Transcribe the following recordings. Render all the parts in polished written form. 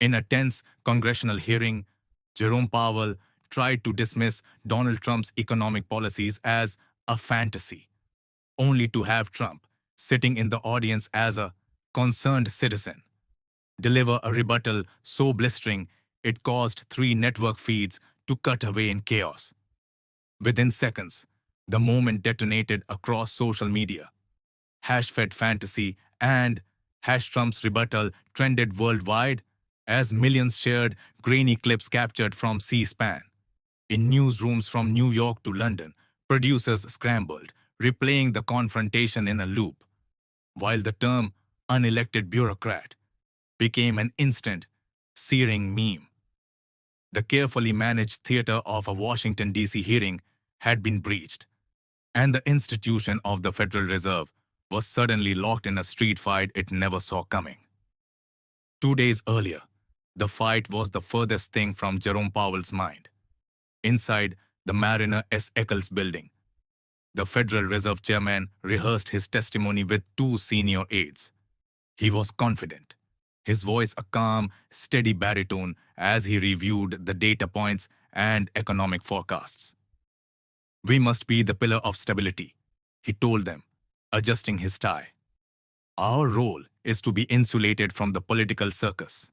In a tense congressional hearing, Jerome Powell tried to dismiss Donald Trump's economic policies as a fantasy, only to have Trump, sitting in the audience as a concerned citizen, deliver a rebuttal so blistering it caused three network feeds to cut away in chaos. Within seconds, the moment detonated across social media. Hash-fed fantasy and hash Trump's rebuttal trended worldwide as millions shared grainy clips captured from C-SPAN. In newsrooms from New York to London, producers scrambled, replaying the confrontation in a loop, while the term unelected bureaucrat became an instant, searing meme. The carefully managed theater of a Washington, D.C. hearing had been breached, and the institution of the Federal Reserve was suddenly locked in a street fight it never saw coming. 2 days earlier, the fight was the furthest thing from Jerome Powell's mind. Inside the Mariner S. Eccles building, the Federal Reserve Chairman rehearsed his testimony with two senior aides. He was confident, his voice a calm, steady baritone as he reviewed the data points and economic forecasts. "We must be the pillar of stability," he told them, adjusting his tie. "Our role is to be insulated from the political circus."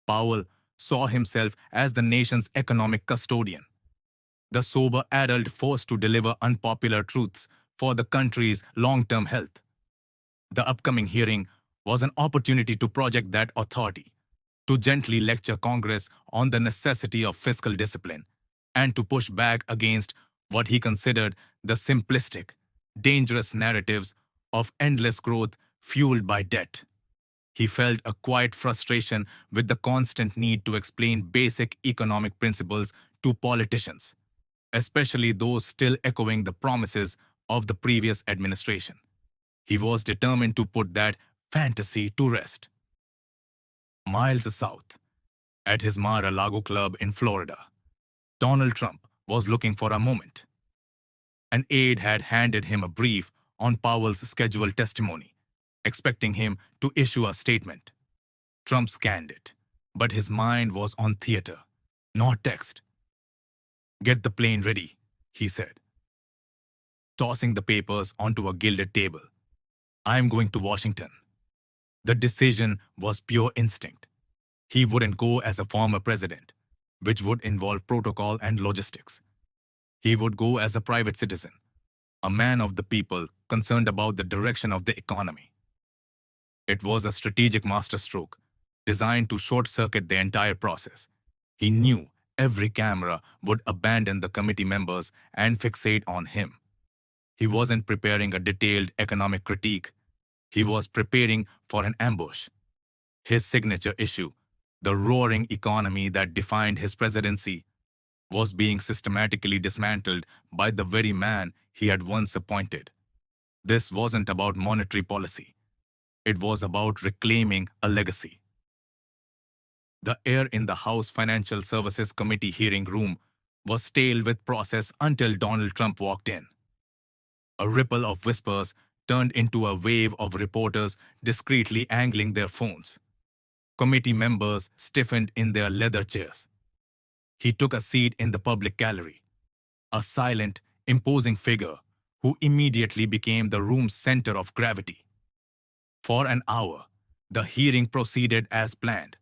Powell saw himself as the nation's economic custodian, the sober adult forced to deliver unpopular truths for the country's long-term health. The upcoming hearing was an opportunity to project that authority, to gently lecture Congress on the necessity of fiscal discipline, and to push back against what he considered the simplistic, dangerous narratives of endless growth fueled by debt. He felt a quiet frustration with the constant need to explain basic economic principles to politicians, especially those still echoing the promises of the previous administration. He was determined to put that fantasy to rest. Miles south, at his Mar-a-Lago club in Florida, Donald Trump was looking for a moment. An aide had handed him a brief on Powell's scheduled testimony, expecting him to issue a statement. Trump scanned it, but his mind was on theater, not text. "Get the plane ready," he said, tossing the papers onto a gilded table. "I'm going to Washington." The decision was pure instinct. He wouldn't go as a former president, which would involve protocol and logistics. He would go as a private citizen, a man of the people concerned about the direction of the economy. It was a strategic masterstroke designed to short-circuit the entire process. He knew every camera would abandon the committee members and fixate on him. He wasn't preparing a detailed economic critique. He was preparing for an ambush. His signature issue, the roaring economy that defined his presidency, was being systematically dismantled by the very man he had once appointed. This wasn't about monetary policy. It was about reclaiming a legacy. The air in the House Financial Services Committee hearing room was stale with process until Donald Trump walked in. A ripple of whispers turned into a wave of reporters discreetly angling their phones. Committee members stiffened in their leather chairs. He took a seat in the public gallery, a silent, imposing figure who immediately became the room's center of gravity. For an hour, the hearing proceeded as planned.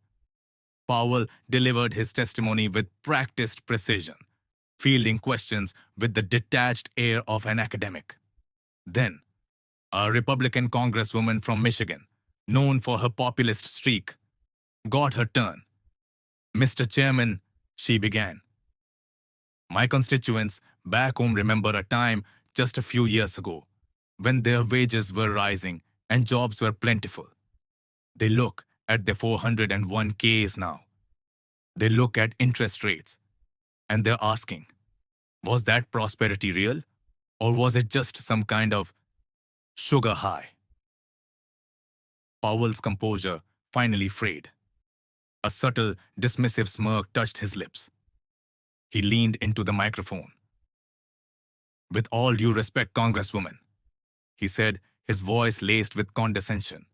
Powell delivered his testimony with practiced precision, fielding questions with the detached air of an academic. Then, a Republican congresswoman from Michigan, known for her populist streak, got her turn. "Mr. Chairman," she began, "my constituents back home remember a time just a few years ago when their wages were rising and jobs were plentiful. They look at their 401ks now. They look at interest rates, and they're asking, was that prosperity real, or was it just some kind of sugar high?" Powell's composure finally frayed. A subtle, dismissive smirk touched his lips. He leaned into the microphone. "With all due respect, Congresswoman," he said, his voice laced with condescension,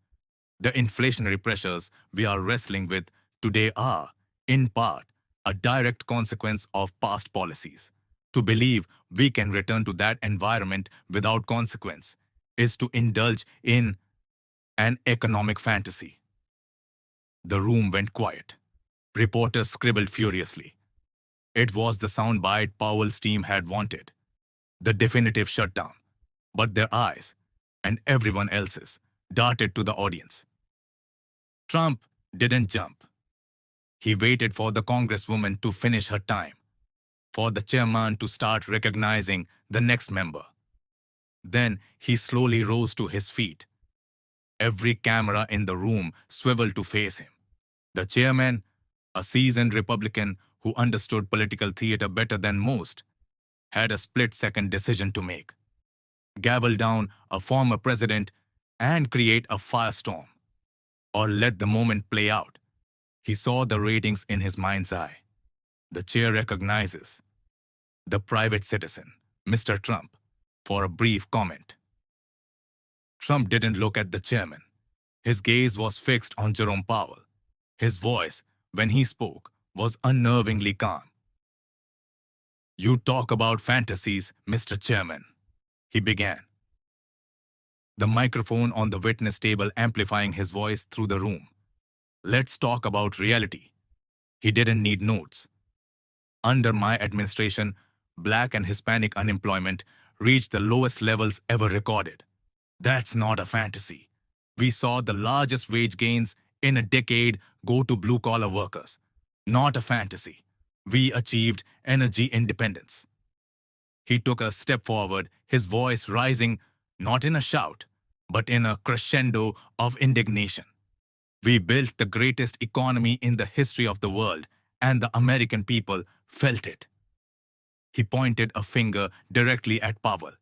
"the inflationary pressures we are wrestling with today are, in part, a direct consequence of past policies. To believe we can return to that environment without consequence is to indulge in an economic fantasy. The room went quiet. Reporters scribbled furiously. It was the soundbite Powell's team had wanted, the definitive shutdown. But their eyes, and everyone else's, darted to the audience. Trump didn't jump. He waited for the Congresswoman to finish her time, for the chairman to start recognizing the next member. Then he slowly rose to his feet. Every camera in the room swiveled to face him. The chairman, a seasoned Republican who understood political theater better than most, had a split-second decision to make: gavel down a former president and create a firestorm, or let the moment play out. He saw the ratings in his mind's eye. The chair recognizes the private citizen, Mr. Trump, for a brief comment. Trump didn't look at the chairman. His gaze was fixed on Jerome Powell. His voice, when he spoke, was unnervingly calm. "You talk about fantasies, Mr. Chairman," he began, the microphone on the witness table amplifying his voice through the room. "Let's talk about reality." He didn't need notes. "Under my administration, Black and Hispanic unemployment reached the lowest levels ever recorded. That's not a fantasy. We saw the largest wage gains in a decade go to blue-collar workers. Not a fantasy. We achieved energy independence." He took a step forward, his voice rising not in a shout, but in a crescendo of indignation. "We built the greatest economy in the history of the world, and the American people felt it." He pointed a finger directly at Powell,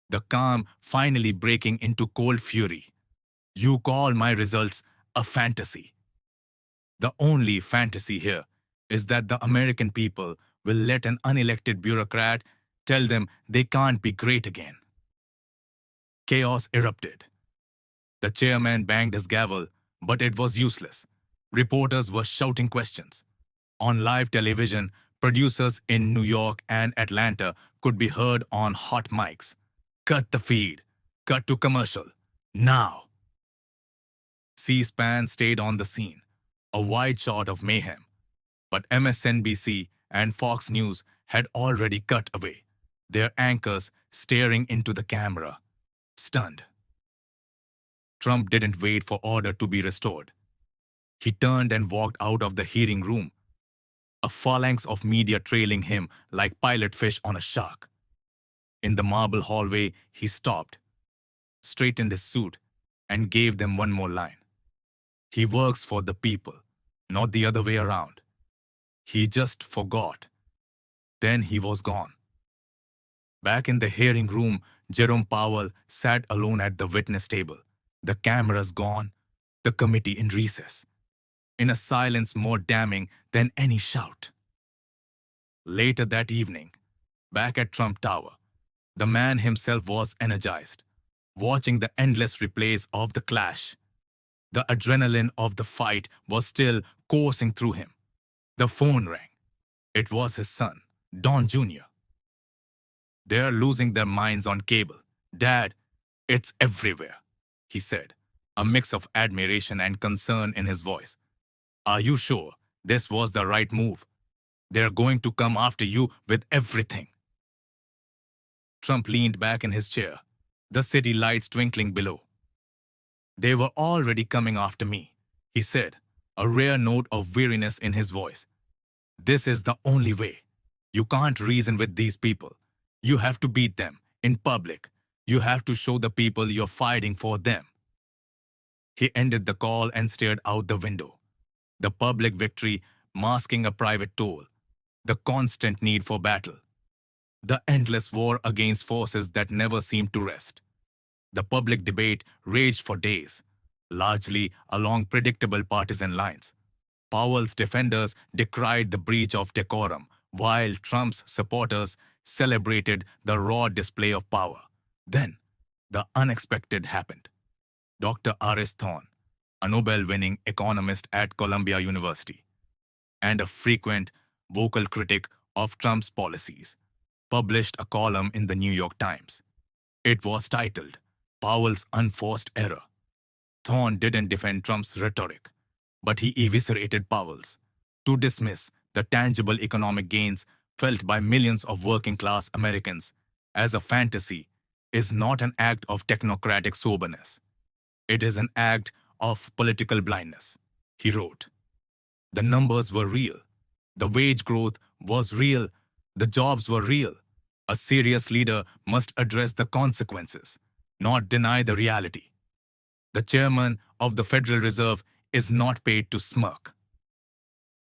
the calm finally breaking into cold fury. "You call my results a fantasy. The only fantasy here is that the American people will let an unelected bureaucrat tell them they can't be great again." Chaos erupted. The chairman banged his gavel, but it was useless. Reporters were shouting questions. On live television, producers in New York and Atlanta could be heard on hot mics. "Cut the feed. Cut to commercial. Now." C-SPAN stayed on the scene, a wide shot of mayhem. But MSNBC and Fox News had already cut away, their anchors staring into the camera, stunned. Trump didn't wait for order to be restored. He turned and walked out of the hearing room, a phalanx of media trailing him like pilot fish on a shark. In the marble hallway, he stopped, straightened his suit, and gave them one more line. "He works for the people, not the other way around." He just forgot. Then he was gone. Back in the hearing room, Jerome Powell sat alone at the witness table, the cameras gone, the committee in recess, in a silence more damning than any shout. Later that evening, back at Trump Tower, the man himself was energized, watching the endless replays of the clash. The adrenaline of the fight was still coursing through him. The phone rang. It was his son, Don Jr. "They're losing their minds on cable. Dad, it's everywhere," he said, a mix of admiration and concern in his voice. "Are you sure this was the right move? They're going to come after you with everything." Trump leaned back in his chair, the city lights twinkling below. "They were already coming after me," he said, a rare note of weariness in his voice. "This is the only way. You can't reason with these people. You have to beat them in public. You have to show the people you're fighting for them." He ended the call and stared out the window. The public victory masking a private toll, the constant need for battle, the endless war against forces that never seemed to rest. The public debate raged for days, largely along predictable partisan lines. Powell's defenders decried the breach of decorum, while Trump's supporters celebrated the raw display of power. Then, the unexpected happened. Dr. R.S. Thorne, a Nobel-winning economist at Columbia University, and a frequent vocal critic of Trump's policies, published a column in the New York Times. It was titled, Powell's Unforced Error. Thorne didn't defend Trump's rhetoric, but he eviscerated Powell's. To dismiss the tangible economic gains felt by millions of working-class Americans as a fantasy is not an act of technocratic soberness. It is an act of political blindness, he wrote. The numbers were real. The wage growth was real. The jobs were real. A serious leader must address the consequences, not deny the reality. The chairman of the Federal Reserve is not paid to smirk.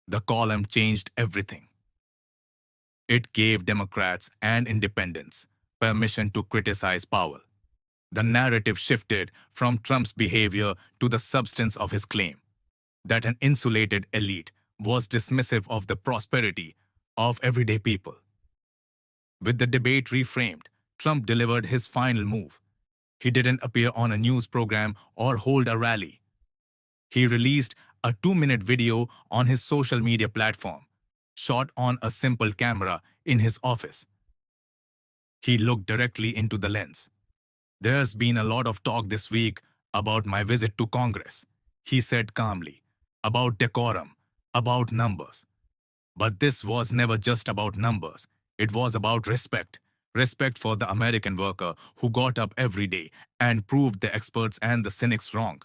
The column changed everything. It gave Democrats and independents permission to criticize Powell. The narrative shifted from Trump's behavior to the substance of his claim that an insulated elite was dismissive of the prosperity of everyday people. With the debate reframed, Trump delivered his final move. He didn't appear on a news program or hold a rally. He released a 2-minute video on his social media platform, shot on a simple camera in his office. He looked directly into the lens. There's been a lot of talk this week about my visit to Congress, he said calmly, about decorum, about numbers. But this was never just about numbers. It was about respect. Respect for the American worker who got up every day and proved the experts and the cynics wrong.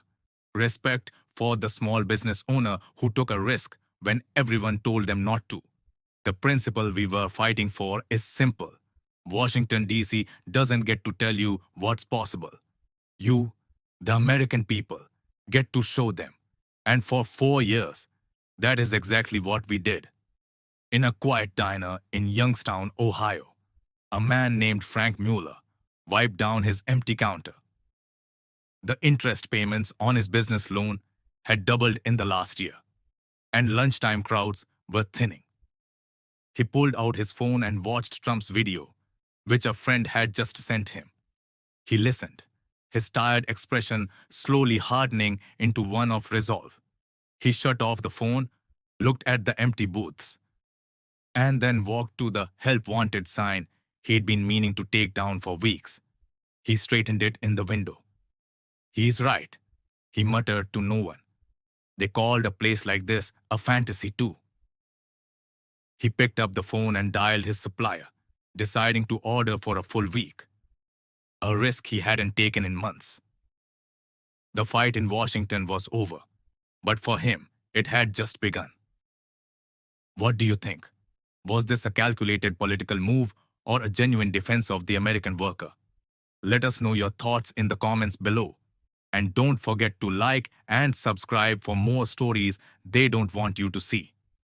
Respect for the small business owner who took a risk when everyone told them not to. The principle we were fighting for is simple. Washington, D.C. doesn't get to tell you what's possible. You, the American people, get to show them. And for 4 years, that is exactly what we did. In a quiet diner in Youngstown, Ohio, a man named Frank Mueller wiped down his empty counter. The interest payments on his business loan had doubled in the last year, and lunchtime crowds were thinning. He pulled out his phone and watched Trump's video, which a friend had just sent him. He listened, his tired expression slowly hardening into one of resolve. He shut off the phone, looked at the empty booths, and then walked to the "Help Wanted" sign he'd been meaning to take down for weeks. He straightened it in the window. He's right, he muttered to no one. They called a place like this a fantasy too. He picked up the phone and dialed his supplier, deciding to order for a full week, a risk he hadn't taken in months. The fight in Washington was over, but for him, it had just begun. What do you think? Was this a calculated political move or a genuine defense of the American worker? Let us know your thoughts in the comments below. And don't forget to like and subscribe for more stories they don't want you to see.